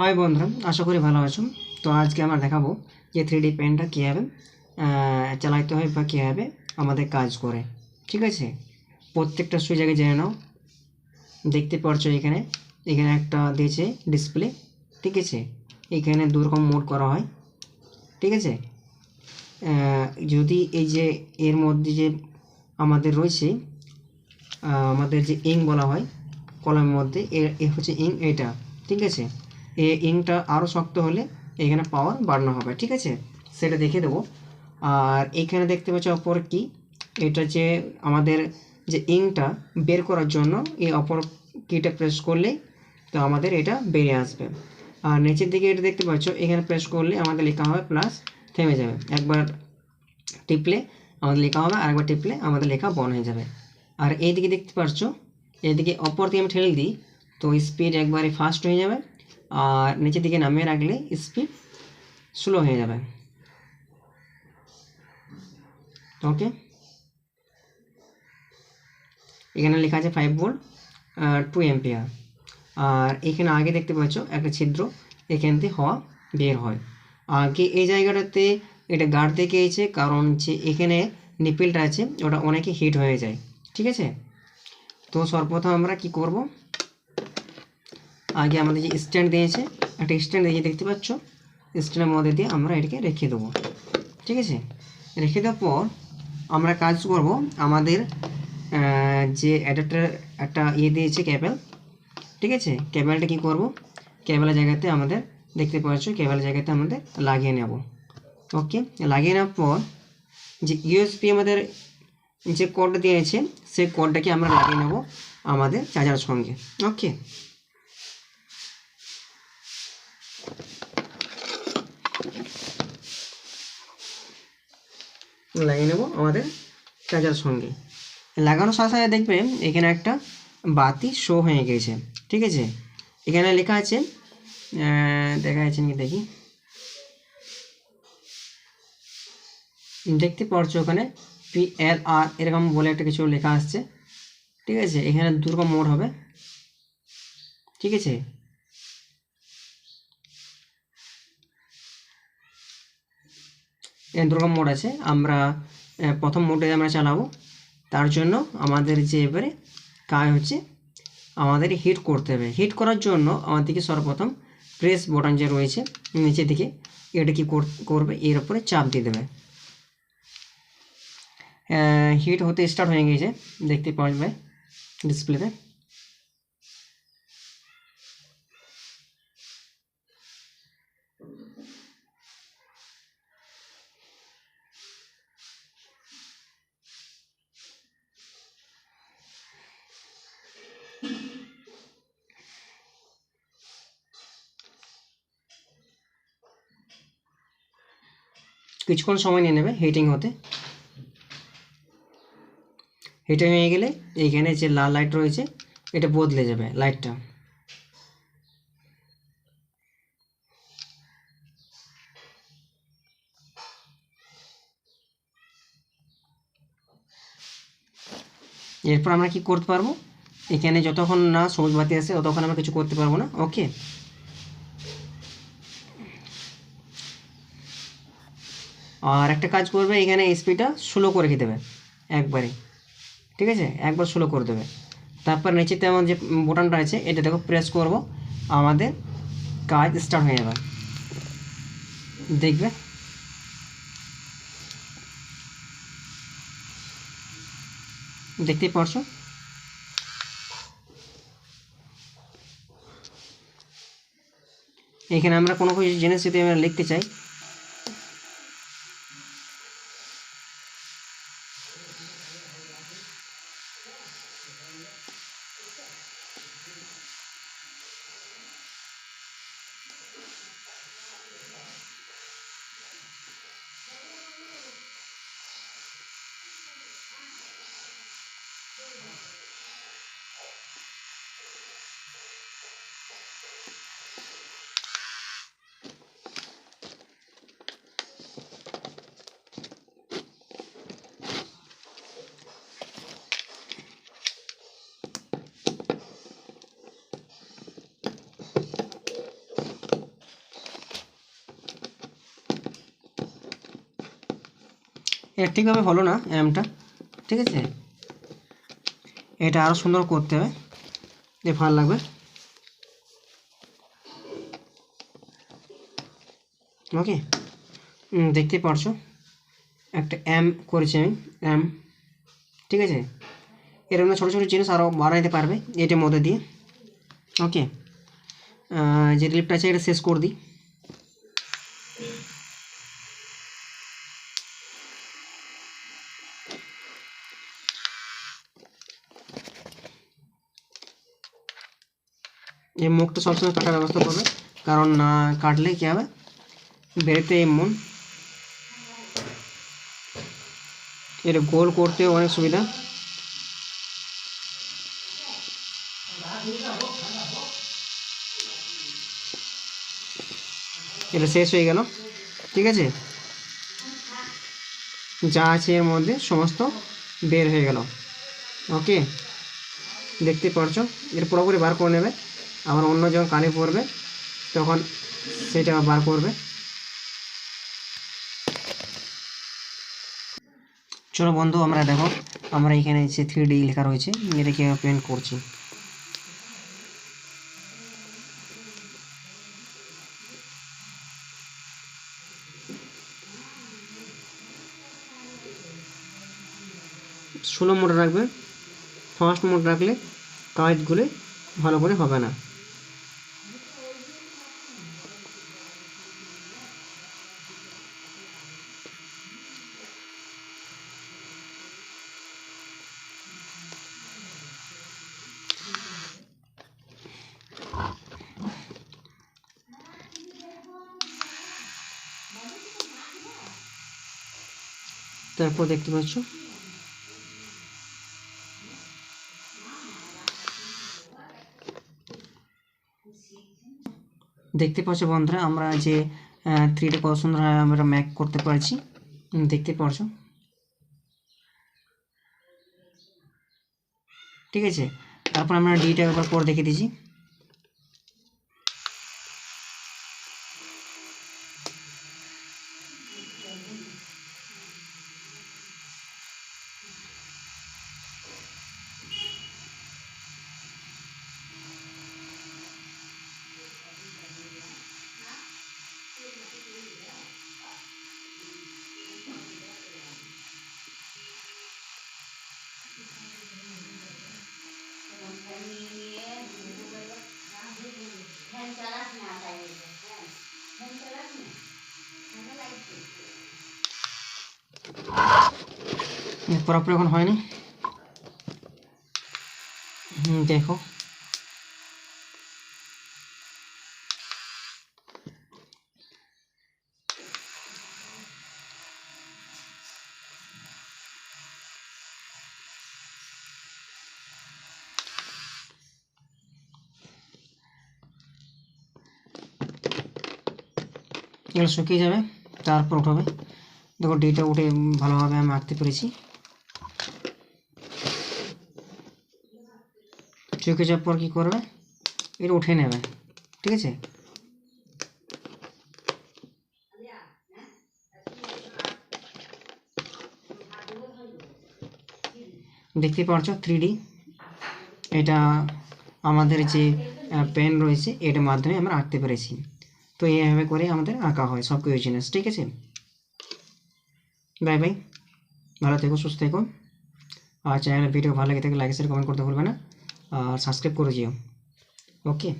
High বন্ধুরা, আশা করি ভালো আছো। তো আজকে আমরা দেখাবো যে 3D পেনটা কীভাবে চালাইতে হয় বা কীভাবে আমাদের কাজ করে। ঠিক আছে, প্রত্যেকটা সুইচ আগে জেনে নাও। দেখতে পারছো এখানে এখানে একটা দিয়েছে ডিসপ্লে। ঠিক আছে, এখানে দুরকম মোড করা হয়। ঠিক আছে, যদি এই যে এর মধ্যে যে আমাদের রয়েছে আমাদের যে ইঙ্ক বলা হয় কলমের মধ্যে, এ হচ্ছে ইঙ্ক এটা। ঠিক আছে, এই ইঙ্কটা আরও শক্ত হলে এখানে পাওয়ার বাড়ানো হবে। ঠিক আছে, সেটা দেখে দেবো। আর এইখানে দেখতে পাচ্ছ অপর কি, এটা যে আমাদের যে ইঙ্কটা বের করার জন্য এই অপর কিটা প্রেস করলে তো আমাদের এটা বেরিয়ে আসবে। আর নিচের দিকে এটা দেখতে পাচ্ছ, এখানে প্রেস করলে আমাদের লেখা হবে প্লাস, থেমে যাবে। একবার টিপলে আমাদের লেখা হবে, আরেকবার টিপলে আমাদের লেখা বন্ধ হয়ে যাবে। আর এইদিকে দেখতে পাচ্ছ, এইদিকে অপর দিকে আমি ঠেলে দিই তো স্পিড একবারে ফাস্ট হয়ে যাবে, আর নিচের দিকে নামিয়ে রাখলে স্পিড স্লো হয়ে যাবে। ওকে, এখানে লেখা আছে 5 ভোল্ট 2 এম্পিয়ার। আর এখানে আগে দেখতে পাচ্ছ একটা ছিদ্র, এখান থেকে হওয়া বের হয়। আগে এই জায়গাটাতে এটা গার্ড দিয়ে গিয়েছে, কারণ যে এখানে নিপেলটা আছে ওটা অনেকে হিট হয়ে যায়। ঠিক আছে, তো সর্বপ্রথম আমরা কি করব, আগে আমাদের যে স্ট্যান্ড দিয়েছে, একটা স্ট্যান্ড দিয়ে দেখতে পাচ্ছ, স্ট্যান্ডের মধ্যে দিয়ে আমরা এটাকে রেখে দেবো। ঠিক আছে, রেখে দেওয়ার পর আমরা কাজ করব। আমাদের যে অ্যাডাপ্টার একটা দিয়েছে কেবল। ঠিক আছে, কেবলটা কি করব, কেবলের জায়গাতে আমাদের দেখতে পাচ্ছ কেবলের জায়গাতে আমাদের লাগিয়ে নেব। ওকে, লাগিয়ে নেওয়ার পর যে ইউএসবি আমাদের যে কোডটা দিয়েছে সেই কোডটাকে আমরা লাগিয়ে নেব আমাদের চার্জারের সঙ্গে। ওকে, লাগিয়ে নেব আমাদের চার্জার সঙ্গে। লাগানোর সাথে সাথে দেখবে এখানে একটা বাতি শো হয়ে গেছে। ঠিক আছে, এখানে লেখা আছে, দেখা যাচ্ছে নাকি দেখি, দেখতে পাচ্ছ ওখানে PLR এরকম বলে একটা কিছু লেখা আসছে। ঠিক আছে, এখানে দুরকম মোড হবে। ঠিক আছে, এখানে দুরকম মোড আছে। আমরা প্রথম মোডে আমরা চালাবো। তার জন্য আমাদের যে এবারে কাজ হচ্ছে, আমাদের হিট করতে হবে। হিট করার জন্য আমাদেরকে সর্বপ্রথম প্রেস বাটন যে রয়েছে নিচের দিকে, এটা কি করবে, এর উপরে চাপ দিয়ে দেবে। হিট হতে স্টার্ট হয়ে গেছে, দেখতে পাবে ডিসপ্লেতে। কিছুক্ষণ সময় নিয়ে নেবে হিটিং হতে। হিটিং হয়ে গেলে এইখানে যে লাল লাইট রয়েছে এটা বদলে যাবে লাইটটা। এরপর আমরা কি করতে পারবো, এখানে যতক্ষণ না সবুজ বাতি আসে ততক্ষণ আমরা কিছু করতে পারবো না। ওকে, আর একটা কাজ করবে, এখানে স্পিডটা স্লো করে রেখে দেবে একবারে। ঠিক আছে, একবার স্লো করে দেবে। তারপর নিচেতে আমার যে বোতামটা আছে এটা দেখো প্রেস করব, আমাদের কাজ স্টার্ট হয়ে যাবে। দেখবে দেখতেই পারছো। এখানে আমরা কোনো কিছু জিনিস যদি আমরা লিখতে চাই, ঠিকভাবে হলো না এমটা, ঠিক আছে, এটা আরও সুন্দর করতে হবে, ভালো লাগবে। ওকে, দেখতে পারছো একটা এম করেছি আমি, এম, ঠিক আছে। এরকম ছোটো ছোটো জিনিস আরও বানাইতে পারবে এটার মধ্যে দিয়ে। ওকে, যে রিলিফটা আছে এটা শেষ করে দিই। এই মুখটা সবসময় কাটার ব্যবস্থা করবে, কারণ না কাটলে কী হবে, বেরোতে এমন এটা গোল করতেও অনেক সুবিধা। এটা শেষ হয়ে গেল, ঠিক আছে, যা আছে এর মধ্যে সমস্ত বের হয়ে গেল। ওকে, দেখতে পারছো, এর পুরোপুরি বার করে নেবে, আবার অন্য যখন কানে পড়বে তখন সেটা বার করবে। চলো বন্ধু, আমরা দেখো আমরা এখানে যে 3D লেখা রয়েছে এটাকে পেন্ট করছি। স্লো মোড রাখবে, ফাস্ট মোড রাখলে কাজগুলো ভালো করে হবে না। তারপর দেখতে পাচ্ছ বন্ধুরা আমরা যে 3D কত সুন্দর আমরা ম্যাক করতে পারছি, দেখতে পারছো, ঠিক আছে। তারপর আমরা ডিটা একবার পর দেখে দিয়েছি। পুরোপুরি এখন হয়নি, দেখো এগুলো শুকিয়ে যাবে, তারপর উঠাবে। দেখো ডিটা উঠে ভালোভাবে আমি আঁকতে পেরেছি। শুকিয়ে যাওয়ার পর কী করবে, এটা উঠে নেবে, ঠিক আছে। দেখতে পাচ্ছ 3D, এটা আমাদের যে পেন রয়েছে এটার মাধ্যমে আমরা আঁকতে পেরেছি। তো এইভাবে করে আমাদের আঁকা হয় সব কিছু জিনিস, ঠিক আছে। বাই বাই, ভালো থেকো, সুস্থ থেকো, আর চ্যানেলের ভিডিও ভালো লেগে থাকলে লাইক শেয়ার কমেন্ট করতে ভুলবে না, আর সাবস্ক্রাইব করে দিও। ওকে।